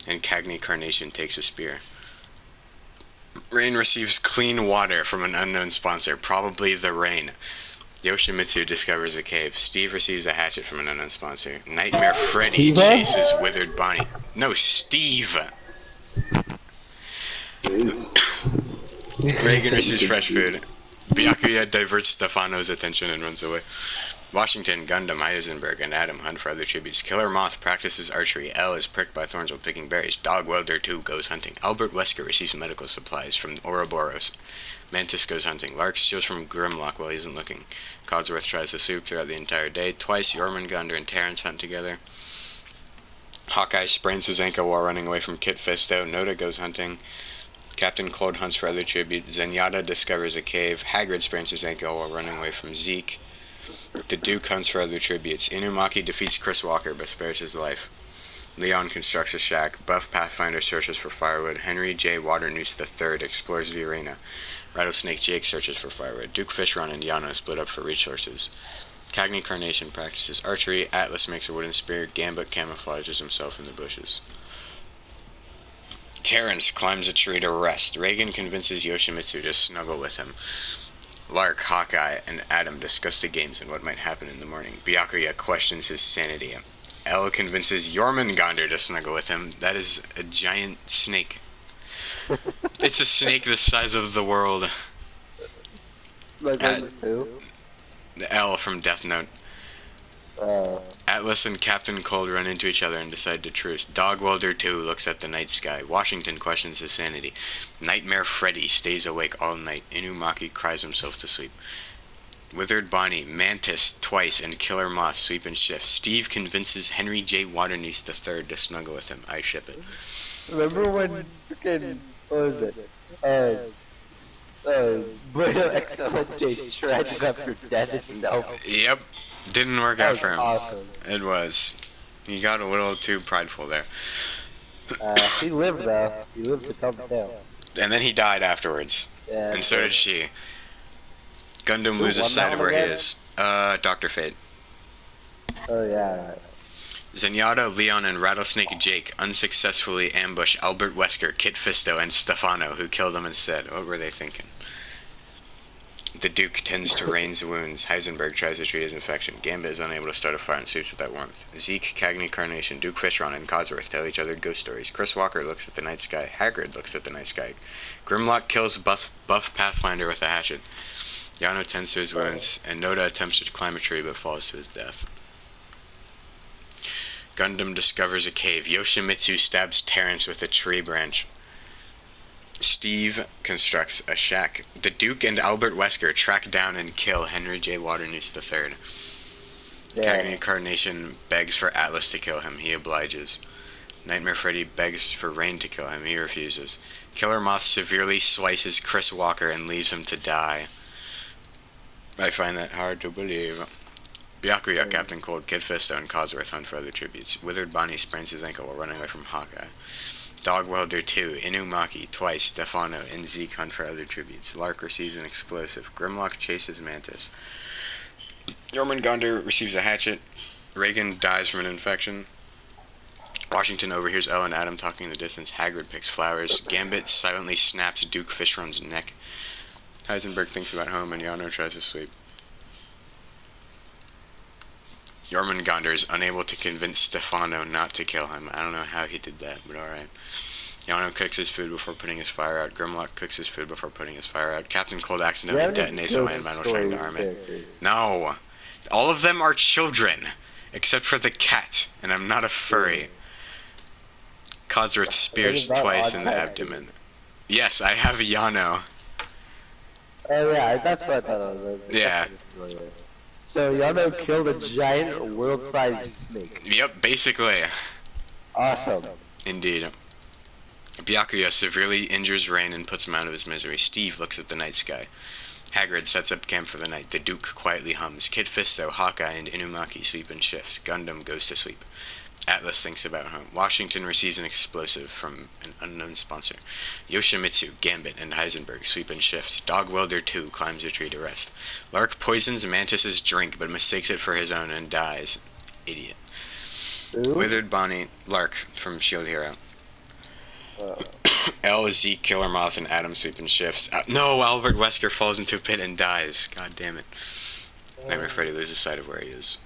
And Cagney Carnation takes a spear. Rain receives clean water from an unknown sponsor, probably the rain. Yoshimitsu discovers a cave. Steve receives a hatchet from an unknown sponsor. Nightmare Freddy chases Withered Bonnie. No, Steve! Reagan receives fresh food. Byakuya diverts Stefano's attention and runs away. Washington, Gundam, Heisenberg, and Adam hunt for other tributes. Killer Moth practices archery. L is pricked by thorns while picking berries. Dog Welder 2 goes hunting. Albert Wesker receives medical supplies from Ouroboros. Mantis goes hunting. Lark steals from Grimlock while he isn't looking. Codsworth tries to sleep throughout the entire day. Twice, Jormungandr and Terrence hunt together. Hawkeye sprains his ankle while running away from Kit Fisto. Noda goes hunting. Captain Cold hunts for other tributes. Zenyatta discovers a cave. Hagrid sprains his ankle while running away from Zeke. The Duke hunts for other tributes. Inumaki defeats Chris Walker but spares his life. Leon constructs a shack. Buff Pathfinder searches for firewood. Henry J. Waternoose III explores the arena. Rattlesnake Jake searches for firewood. Duke Fishron and Yano split up for resources. Cagney Carnation practices archery. Atlas makes a wooden spear. Gambit camouflages himself in the bushes. Terrence climbs a tree to rest. Reagan convinces Yoshimitsu to snuggle with him. Lark, Hawkeye, and Adam discuss the games and what might happen in the morning. Byakuya questions his sanity. L convinces Jormungandr to snuggle with him. That is a giant snake. It's a snake the size of the world. Snuggle who? The L from Death Note. Atlas and Captain Cold run into each other and decide to truce. Dog Welder 2 looks at the night sky. Washington questions his sanity. Nightmare Freddy stays awake all night. Inumaki cries himself to sleep. Withered Bonnie, Mantis twice, and Killer Moth sweep and shift. Steve convinces Henry J. Waternoose III to snuggle with him. I ship it. Remember when freaking, what was it? Bueno XLJ tried to go after death itself? Yep. Didn't work out for him. Awesome. It was. He got a little too prideful there. He lived though. He lived to tell the tale. And then he died afterwards. Yeah. And so did she. Gundam Who loses won sight that of one where he again? is. Dr. Fate. Oh yeah. Zenyatta, Leon, and Rattlesnake Jake unsuccessfully ambush Albert Wesker, Kit Fisto, and Stefano, who killed them instead. What were they thinking? The Duke tends to Rain's wounds. Heisenberg tries to treat his infection. Gambit is unable to start a fire and sleeps without warmth. Zeke, Cagney, Carnation, Duke Fishron, and Codsworth tell each other ghost stories. Chris Walker looks at the night sky. Hagrid looks at the night sky. Grimlock kills Buff Pathfinder with a hatchet. Yano tends to his wounds, and Noda attempts to climb a tree but falls to his death. Gundam discovers a cave. Yoshimitsu stabs Terrence with a tree branch. Steve constructs a shack. The Duke and Albert Wesker track down and kill Henry J. Waternoose III. Cagney Carnation begs for Atlas to kill him. He obliges. Nightmare Freddy begs for Rain to kill him. He refuses. Killer Moth severely slices Chris Walker and leaves him to die. I find that hard to believe. Byakuya, Captain Cold, Kid Fisto, and Codsworth hunt for other tributes. Withered Bonnie sprains his ankle while running away from Hawkeye. Dog Welder 2, Inumaki, Twice, Stefano, and Zeke hunt for other tributes. Lark receives an explosive. Grimlock chases Mantis. Jormungandr receives a hatchet. Reagan dies from an infection. Washington overhears Elle and Adam talking in the distance. Hagrid picks flowers. Gambit silently snaps Duke Fishron's neck. Heisenberg thinks about home and Yano tries to sleep. Jormungandr is unable to convince Stefano not to kill him. I don't know how he did that, but alright. Yano cooks his food before putting his fire out. Grimlock cooks his food before putting his fire out. Captain Cold accidentally detonates a landmine while trying to arm it. No! All of them are children! Except for the cat, and I'm not a furry. Codsworth spears Twice in the abdomen. Yes, I have Yano. Oh yeah, that's what I thought it was. Yeah. So Yano killed a giant world-sized snake. Yep, basically. Awesome. Indeed. Byakuya severely injures Rain and puts him out of his misery. Steve looks at the night sky. Hagrid sets up camp for the night. The Duke quietly hums. Kid Fisto, Hawkeye, and Inumaki sleep in shifts. Gundam goes to sleep. Atlas thinks about home. Washington receives an explosive from an unknown sponsor. Yoshimitsu, Gambit, and Heisenberg sleep in shifts. Dog Welder 2 climbs a tree to rest. Lark poisons Mantis's drink but mistakes it for his own and dies. Idiot. Ooh. Withered Bonnie, Lark from Shield Hero. Elle, Zeke, Killer Moth, and Adam sleep in shifts. No, Albert Wesker falls into a pit and dies. God damn it. Nightmare Freddy loses sight of where he is.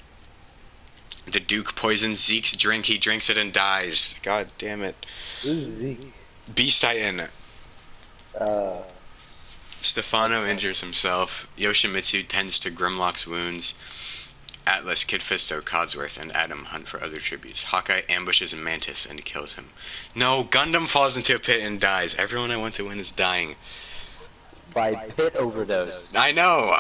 The Duke poisons Zeke's drink. He drinks it and dies. God damn it. Who's Zeke? Beast Titan. Stefano injures himself. Yoshimitsu tends to Grimlock's wounds. Atlas, Kid Fisto, Codsworth, and Adam hunt for other tributes. Hawkeye ambushes Mantis and kills him. No, Gundam falls into a pit and dies. Everyone I want to win is dying. By pit overdose. I know!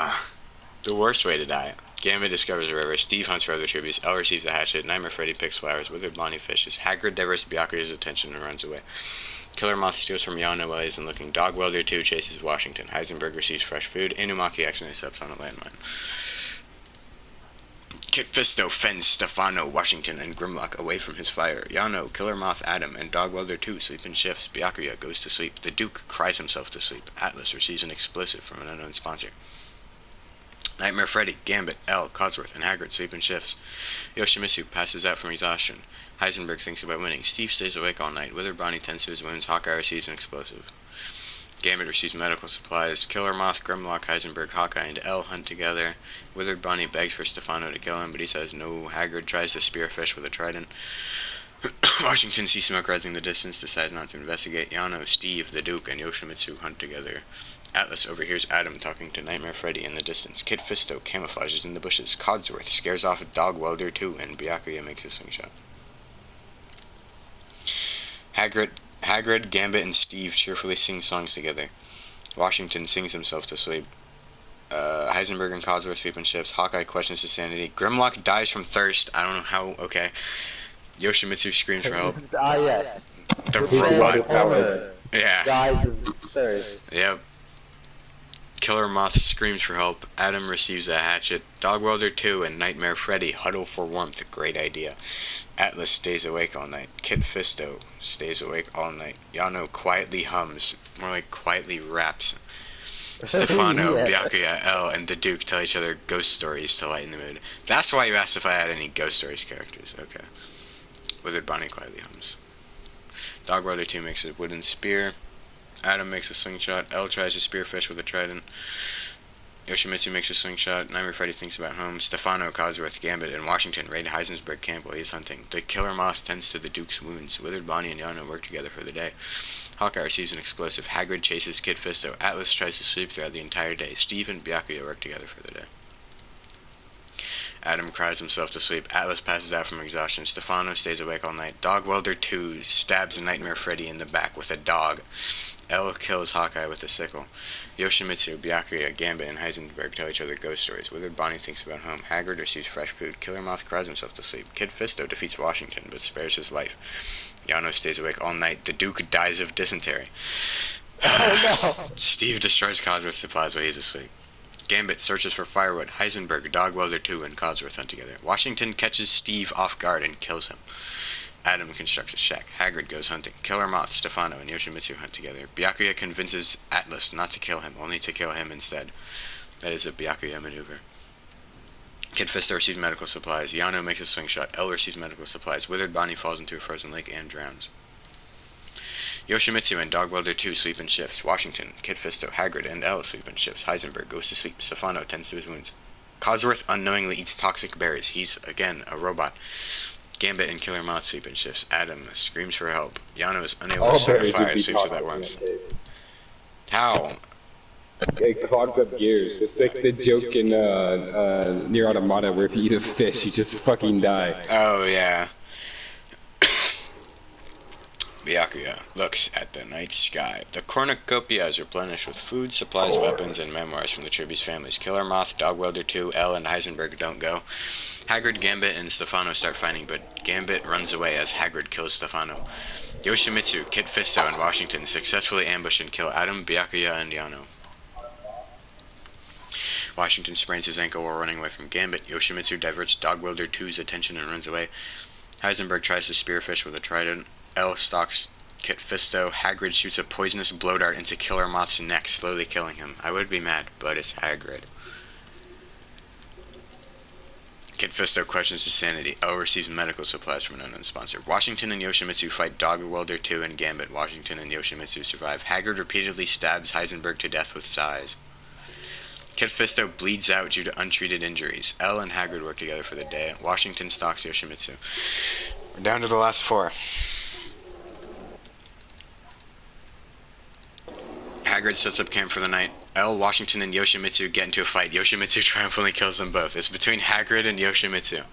The worst way to die. Gambit discovers a river. Steve hunts for other tributes. Elle receives a hatchet. Nightmare Freddy picks flowers. Withered Bonnie fishes. Hagrid diverts Byakuya's attention and runs away. Killer Moth steals from Yano while he's looking. Dog Welder 2 chases Washington. Heisenberg receives fresh food. Inumaki accidentally steps on a landmine. Kid Fisto fends Stefano, Washington, and Grimlock away from his fire. Yano, Killer Moth, Adam, and Dog Welder 2 sleep in shifts. Byakuya goes to sleep. The Duke cries himself to sleep. Atlas receives an explosive from an unknown sponsor. Nightmare Freddy, Gambit, Elle, Codsworth, and Hagrid sleep in shifts. Yoshimitsu passes out from exhaustion. Heisenberg thinks about winning. Steve stays awake all night. Withered Bonnie tends to his wounds. Hawkeye receives an explosive. Gambit receives medical supplies. Killer Moth, Grimlock, Heisenberg, Hawkeye, and Elle hunt together. Withered Bonnie begs for Stefano to kill him, but he says no. Hagrid tries to spearfish with a trident. Washington sees smoke rising in the distance, decides not to investigate. Yano, Steve, the Duke, and Yoshimitsu hunt together. Atlas overhears Adam talking to Nightmare Freddy in the distance. Kid Fisto camouflages in the bushes. Codsworth scares off Dog Welder 2, and Byakuya makes a slingshot. Hagrid, Gambit, and Steve cheerfully sing songs together. Washington sings himself to sleep. Heisenberg and Codsworth sleep in shifts. Hawkeye questions his sanity. Grimlock dies from thirst. I don't know how. Okay. Yoshimitsu screams for help. Ah, yes. The robot. Homer Yeah. dies of thirst. Yep. Killer Moth screams for help. Adam receives a hatchet. Dog Welder 2 and Nightmare Freddy huddle for warmth. Great idea. Atlas stays awake all night. Kid Fisto stays awake all night. Yano quietly hums. More like quietly raps. Stefano, Yeah. Byakuya, Elle, and the Duke tell each other ghost stories to lighten the mood. That's why you asked if I had any ghost stories characters. Okay. Withered Bonnie quietly hums. Dog Welder 2 makes a wooden spear. Adam makes a slingshot. Elle tries to spearfish with a trident. Yoshimitsu makes a slingshot. Nightmare Freddy thinks about home. Stefano, Codsworth, Gambit, and Washington raid Heisenberg camp while he's hunting. The killer moth tends to the Duke's wounds. Withered, Bonnie, and Yano work together for the day. Hawkeye receives an explosive. Hagrid chases Kid Fisto. Atlas tries to sleep throughout the entire day. Steve and Byakuya work together for the day. Adam cries himself to sleep. Atlas passes out from exhaustion. Stefano stays awake all night. Dog Welder 2 stabs Nightmare Freddy in the back with a dog. L kills Hawkeye with a sickle. Yoshimitsu, Byakuya, Gambit, and Heisenberg tell each other ghost stories. Withered Bonnie thinks about home. Hagrid receives fresh food. Killer Moth cries himself to sleep. Kid Fisto defeats Washington, but spares his life. Yano stays awake all night. The Duke dies of dysentery. Oh no! Steve destroys Codsworth's supplies while he's asleep. Gambit searches for firewood. Heisenberg, Dog Welder 2, and Codsworth hunt together. Washington catches Steve off guard and kills him. Adam constructs a shack. Hagrid goes hunting. Killer Moth, Stefano, and Yoshimitsu hunt together. Byakuya convinces Atlas not to kill him, only to kill him instead. That is a Byakuya maneuver. Kid Fisto receives medical supplies. Yano makes a slingshot. L receives medical supplies. Withered Bonnie falls into a frozen lake and drowns. Yoshimitsu and Dog Welder 2 sleep in shifts. Washington, Kid Fisto, Hagrid, and L sleep in shifts. Heisenberg goes to sleep. Stefano tends to his wounds. Codsworth unknowingly eats toxic berries. He's, again, a robot. Gambit and Killer Moth sleep in shifts. Adam screams for help. Yano is unable to start a fire and sleeps without warmth. How? It clogs up gears. It's like the joke in Nier Automata where if you eat a fish, you just fucking die. Oh, yeah. Byakuya looks at the night sky. The cornucopia is replenished with food, supplies, weapons, and memoirs from the Tribby's families. Killer Moth, Dog Welder 2, L, and Heisenberg don't go. Hagrid, Gambit, and Stefano start fighting, but Gambit runs away as Hagrid kills Stefano. Yoshimitsu, Kid Fisto, and Washington successfully ambush and kill Adam, Byakuya, and Yano. Washington sprains his ankle while running away from Gambit. Yoshimitsu diverts Dog Welder 2's attention and runs away. Heisenberg tries to spearfish with a trident. L stalks Kid Fisto. Hagrid shoots a poisonous blow dart into Killer Moth's neck, slowly killing him. I would be mad, but it's Hagrid. Kid Fisto questions his sanity. L receives medical supplies from an unknown sponsor. Washington and Yoshimitsu fight Dog Welder 2 and Gambit. Washington and Yoshimitsu survive. Hagrid repeatedly stabs Heisenberg to death with sighs. Kid Fisto bleeds out due to untreated injuries. L and Hagrid work together for the day. Washington stalks Yoshimitsu. We're down to the last 4. Hagrid sets up camp for the night. L, Washington, and Yoshimitsu get into a fight. Yoshimitsu triumphantly kills them both. It's between Hagrid and Yoshimitsu.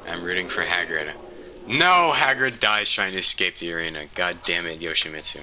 I'm rooting for Hagrid. No! Hagrid dies trying to escape the arena. God damn it, Yoshimitsu.